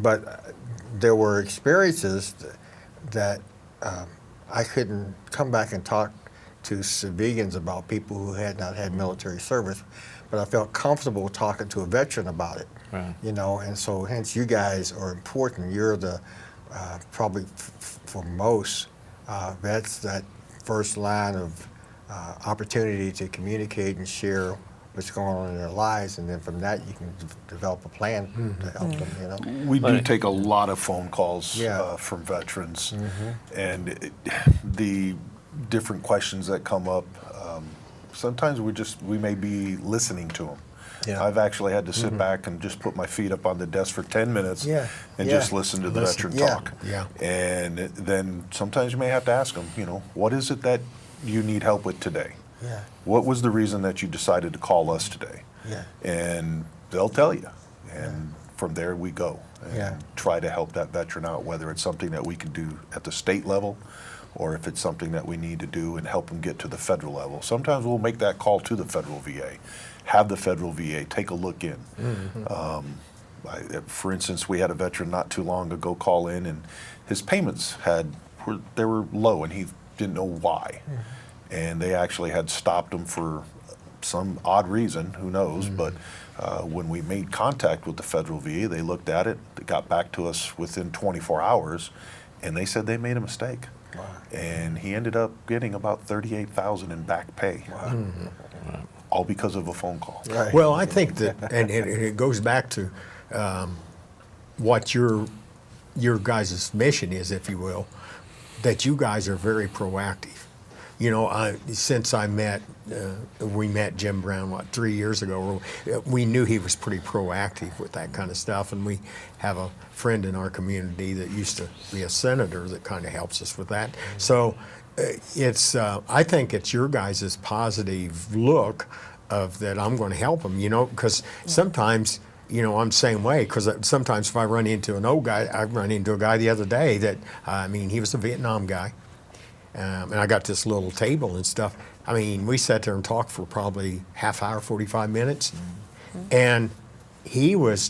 But there were experiences that I couldn't come back and talk to civilians about, people who had not had military service, but I felt comfortable talking to a veteran about it. Right. And so hence you guys are important. You're the probably for most vets, that first line of opportunity to communicate and share what's going on in their lives, and then from that you can develop a plan to help them. We do take a lot of phone calls Yeah. from veterans, and the different questions that come up. Sometimes we may be listening to them. Yeah. I've actually had to sit back and just put my feet up on the desk for 10 minutes and just listen to the veteran talk. Yeah. And then sometimes you may have to ask them, what is it that you need help with today? Yeah. What was the reason that you decided to call us today? Yeah. And they'll tell you. And from there we go and try to help that veteran out, whether it's something that we can do at the state level or if it's something that we need to do and help them get to the federal level. Sometimes we'll make that call to the federal VA, have the federal VA take a look in. For instance, we had a veteran not too long ago call in, and his payments they were low, and he didn't know why. And they actually had stopped him for some odd reason, who knows, but when we made contact with the federal VA, they looked at it, they got back to us within 24 hours, and they said they made a mistake. Wow. And he ended up getting about $38,000 in back pay. Wow. All because of a phone call. Right. Well, I think that, and it goes back to what your guys' mission is, if you will, that you guys are very proactive. you know, since we met Jim Brown, 3 years ago, we knew he was pretty proactive with that kind of stuff. And we have a friend in our community that used to be a senator that kind of helps us with that. So I think it's your guys' positive look of that I'm going to help them, you know, because sometimes, you know, I'm the same way, because sometimes if I run into an old guy, I run into a guy the other day that, I mean, he was a Vietnam guy, and I got this little table and stuff. I mean, we sat there and talked for probably half hour, 45 minutes, and he was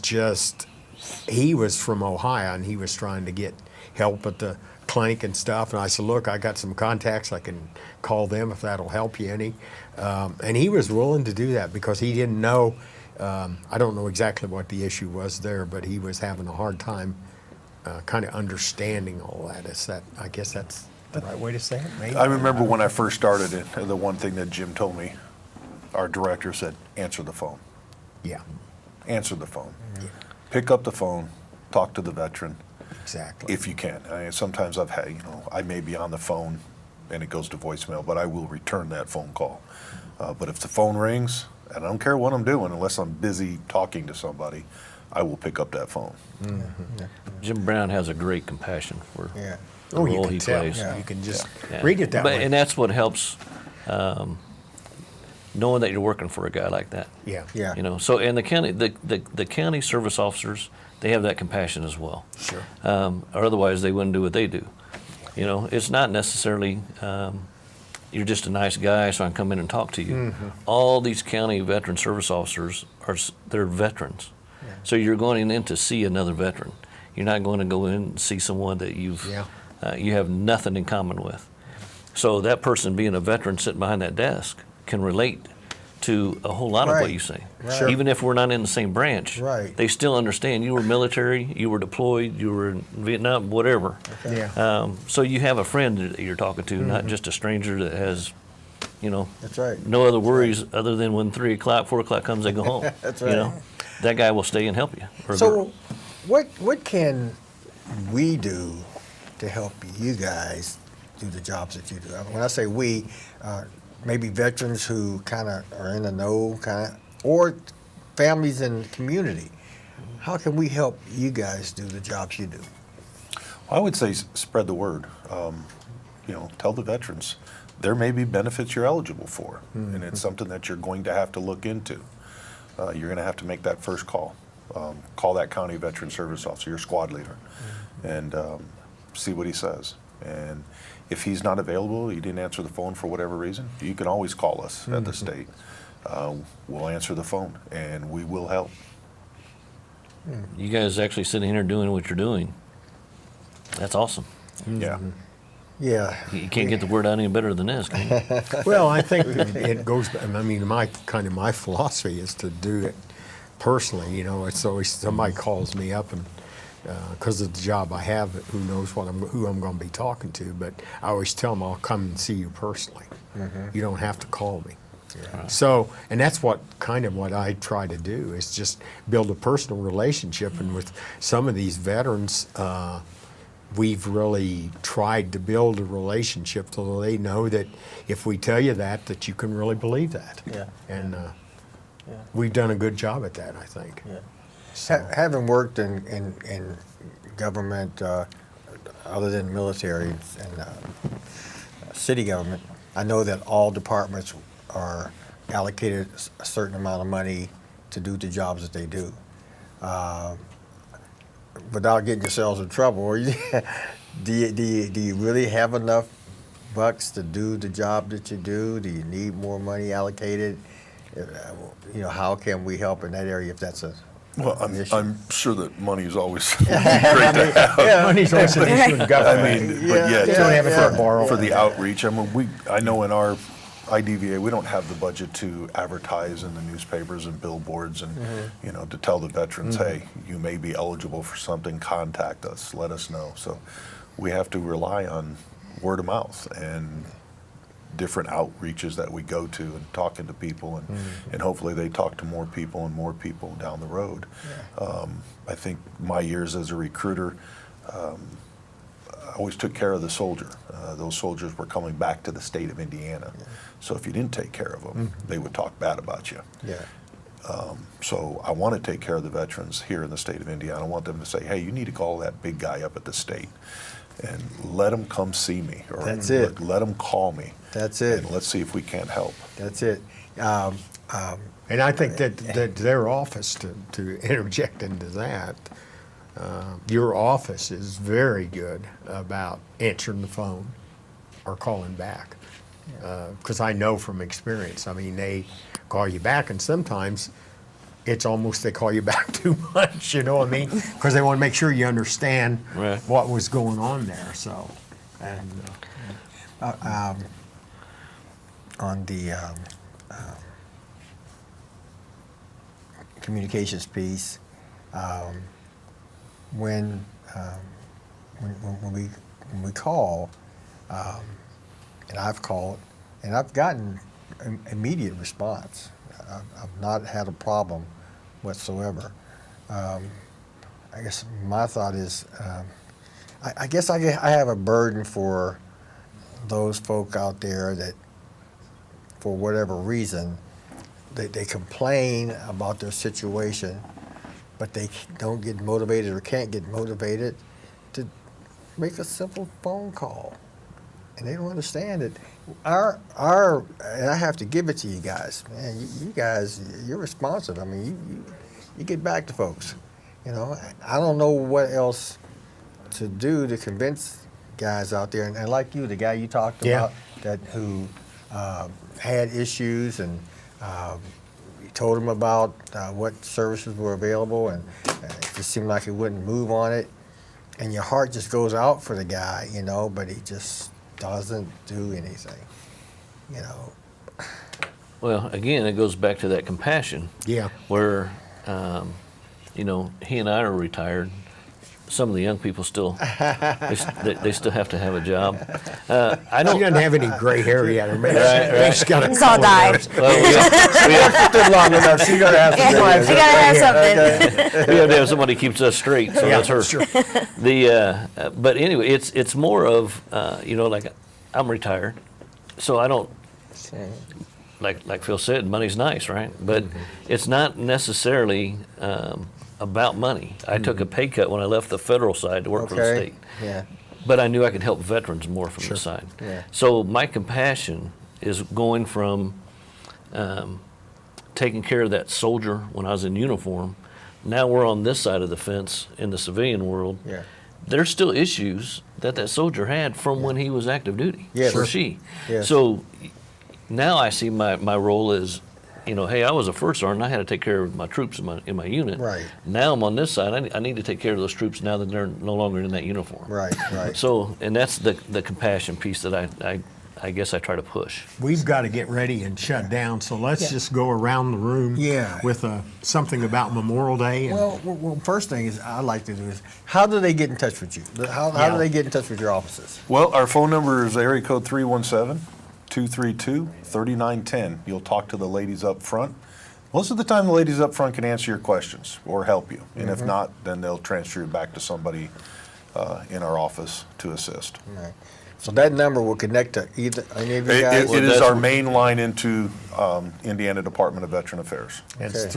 from Ohio, and he was trying to get help at the clinic and stuff, and I said, look, I got some contacts, I can call them if that'll help you any. And he was willing to do that because he didn't know, I don't know exactly what the issue was there, but he was having a hard time kind of understanding all that. I guess that's the right way to say it, maybe. I remember when I first started it, the one thing that Jim told me, our director said, answer the phone. Yeah, Answer the phone. Pick up the phone, talk to the veteran. exactly. If you can. Sometimes I've had, I may be on the phone and it goes to voicemail, but I will return that phone call. But if the phone rings, and I don't care what I'm doing, unless I'm busy talking to somebody, I will pick up that phone. Jim Brown has a great compassion for Yeah. the Oh, you role can he tell. plays. Yeah. You can just Yeah. read it that way. And that's what helps, knowing that you're working for a guy like that. Yeah. Yeah. You know, so and the county service officers, they have that compassion as well. Sure. Or otherwise they wouldn't do what they do. You know, it's not necessarily you're just a nice guy, so I can come in and talk to you. All these county veteran service officers they're veterans. So you're going in to see another veteran. You're not going to go in and see someone that you have nothing in common with. So that person being a veteran sitting behind that desk can relate to a whole lot of what Right. you say. Right. Sure. Even if we're not in the same branch, Right. they still understand you were military, you were deployed, you were in Vietnam, whatever. Yeah. So you have a friend that you're talking to, not just a stranger that has, That's right. no other worries other than when 3 o'clock, 4 o'clock comes, they go home. That's You right. know, that guy will stay and help you. or girl. So, what can we do to help you guys do the jobs that you do? When I say we, maybe veterans who kind of are in the know, or families in the community. How can we help you guys do the jobs you do? I would say spread the word. Tell the veterans there may be benefits you're eligible for, and it's something that you're going to have to look into. You're going to have to make that first call. Call that county veteran service officer, your squad leader, and see what he says. And if he's not available, he didn't answer the phone for whatever reason, you can always call us at the state. We'll answer the phone, and we will help. You guys actually sitting here doing what you're doing. That's awesome. Yeah. Yeah. You can't get the word out any better than this, can you? Well, I think it goes. I mean, my philosophy is to do it personally. It's always somebody calls me up, and because of the job I have, who knows who I'm going to be talking to. But I always tell them I'll come and see you personally. You don't have to call me. So, and that's what I try to do is just build a personal relationship. And with some of these veterans, we've really tried to build a relationship so they know that if we tell you that you can really believe that. Yeah. And we've done a good job at that, I think. Yeah. Having worked in government, other than military and city government, I know that all departments are allocated a certain amount of money to do the jobs that they do. Without getting yourselves in trouble, do you really have enough bucks to do the job that you do? Do you need more money allocated? How can we help in that area if that's an issue? I'm sure that money is always great to have. Money's always an issue in government. But yet, You don't have it for a borrow. for the outreach. I know in our IDVA, we don't have the budget to advertise in the newspapers and billboards and, to tell the veterans, hey, you may be eligible for something, contact us, let us know. So we have to rely on word of mouth and different outreaches that we go to and talking to people, and hopefully they talk to more people and more people down the road. I think my years as a recruiter, I always took care of the soldier. Those soldiers were coming back to the state of Indiana. So if you didn't take care of them, they would talk bad about you. Yeah. So I want to take care of the veterans here in the state of Indiana. I want them to say, hey, you need to call that big guy up at the state and let him come see me. Or That's it. Let him call me. That's it. And let's see if we can't help. That's it. And I think that their office, to interject into that, your office is very good about answering the phone or calling back. Because I know from experience, I mean, they call you back, and sometimes it's almost they call you back too much, you know what I mean? Because they want to make sure you understand Right. what was going on there, so. And, On the communications piece, when we call, and I've called, and I've gotten immediate response. I've not had a problem whatsoever. I guess my thought is, I guess I have a burden for those folk out there that, for whatever reason, they complain about their situation, but they don't get motivated or can't get motivated to make a simple phone call. And they don't understand it. And I have to give it to you guys, man. You guys, you're responsive. I mean, you get back to folks. You know, I don't know what else to do to convince guys out there. And like you, the guy you talked Yeah. about, who had issues, and you told him about what services were available, and it just seemed like he wouldn't move on it. And your heart just goes out for the guy, you know, but he just doesn't do anything, you know. Well, again, it goes back to that compassion. Yeah. Where, you know, he and I are retired. Some of the young people still, they still have to have a job. I don't. He doesn't have any gray hair yet, or maybe Right. he's got a It's all couple dyed. hairs. Well, Been long enough, so you gotta have some. You gotta have something. we have to have somebody who keeps us straight, so Yeah, that's her. sure. But anyway, it's more of, you know, like I'm retired, so I don't, like Phil said, money's nice, right? But it's not necessarily about money. I took a pay cut when I left the federal side to work for the Okay. state. Yeah. But I knew I could help veterans more from the side. Yeah. So my compassion is going from taking care of that soldier when I was in uniform. Now we're on this side of the fence in the civilian world. Yeah. There's still issues that soldier had from when he was active duty, Yes. or Sure. she. Yes. So now I see my role as, you know, hey, I was a first sergeant. I had to take care of my troops in my unit. Right. Now I'm on this side. I need to take care of those troops now that they're no longer in that uniform. Right. So, and that's the compassion piece that I guess I try to push. We've got to get ready and shut down, so let's just go around the room Yeah. with something about Memorial Day. And Well, first thing is I'd like to do is, how do they get in touch with you? How do they get in touch with your offices? Well, our phone number is area code 317-232-3910. You'll talk to the ladies up front. Most of the time, the ladies up front can answer your questions or help you. And if not, then they'll transfer you back to somebody in our office to assist. Right. So that number will connect to either any of you guys? It is our main line into Indiana Department of Veteran Affairs. it's Okay.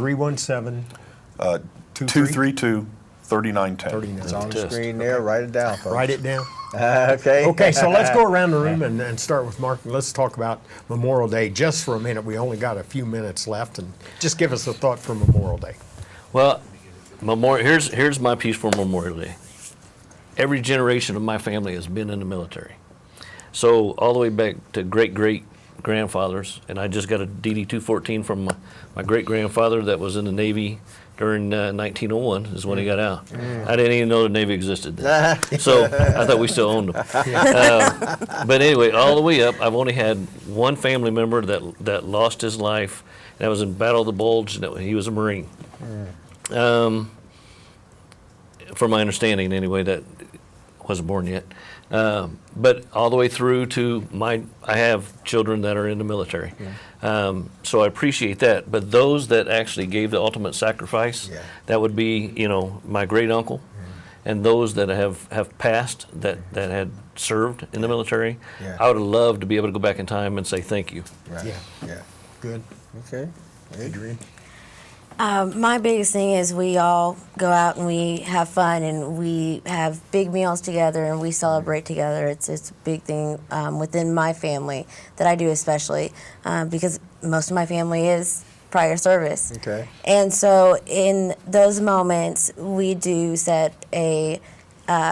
232-3910. It's on the screen there. Write it down, folks. Write it down. Okay. Okay, so let's go around the room and start with Mark. Let's talk about Memorial Day just for a minute. We only got a few minutes left, and just give us a thought for Memorial Day. Well, here's my piece for Memorial Day. Every generation of my family has been in the military. So all the way back to great-great-grandfathers, and I just got a DD-214 from my great-grandfather that was in the Navy during 1901 is when he got out. I didn't even know the Navy existed then. So I thought we still owned them. But anyway, all the way up, I've only had one family member that lost his life. That was in Battle of the Bulge, and he was a Marine. From my understanding anyway, that wasn't born yet. But all the way through to I have children that are in the military. So I appreciate that. But those that actually gave the ultimate sacrifice, that would be, you know, my great uncle and those that have passed that had served in the military. Yeah. I would love to be able to go back in time and say thank you. Right. Yeah. Good. Okay. Adrian? My biggest thing is we all go out and we have fun and we have big meals together and we celebrate together. It's a big thing within my family that I do especially because most of my family is prior service. Okay. And so in those moments, we do set a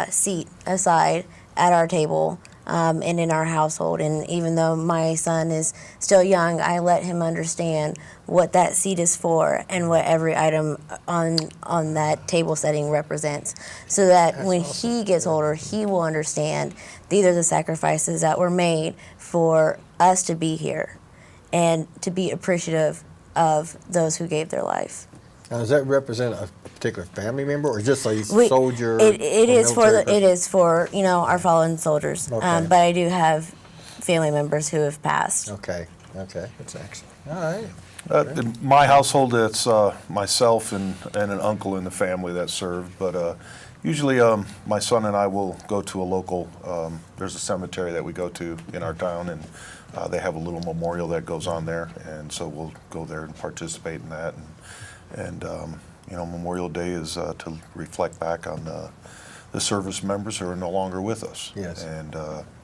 seat aside at our table and in our household. And even though my son is still young, I let him understand what that seat is for and what every item on that table setting represents. So that when he gets older, he will understand these are the sacrifices that were made for us to be here and to be appreciative of those who gave their life. Now, does that represent a particular family member or just a soldier? It is for military person? it is for our fallen soldiers. Okay. But I do have family members who have passed. Okay. That's excellent. All right. In my household, it's myself and an uncle in the family that served, but usually my son and I will go to a local, there's a cemetery that we go to in our town, and they have a little memorial that goes on there, and so we'll go there and participate in that. And Memorial Day is to reflect back on the service members who are no longer with us. Yes. And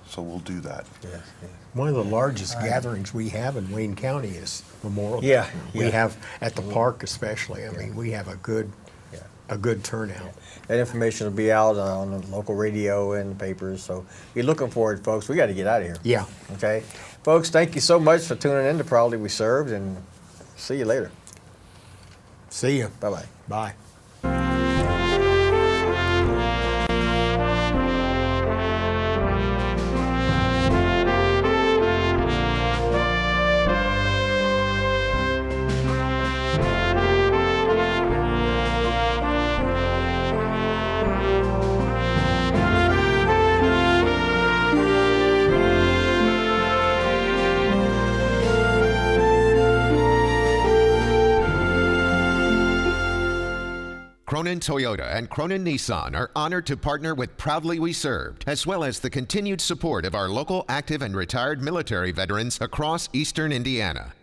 so we'll do that. Yes. One of the largest gatherings we have in Wayne County is Memorial Day. Yeah, We yeah. have, at the park especially, I mean, we have a good turnout. That information will be out on the local radio and papers. So be looking for it, folks. We got to get out of here. Yeah. Okay. Folks, thank you so much for tuning in to Proudly We Served, and see you later. See you. Bye-bye. Bye. Cronin Toyota and Cronin Nissan are honored to partner with Proudly We Served, as well as the continued support of our local active and retired military veterans across eastern Indiana.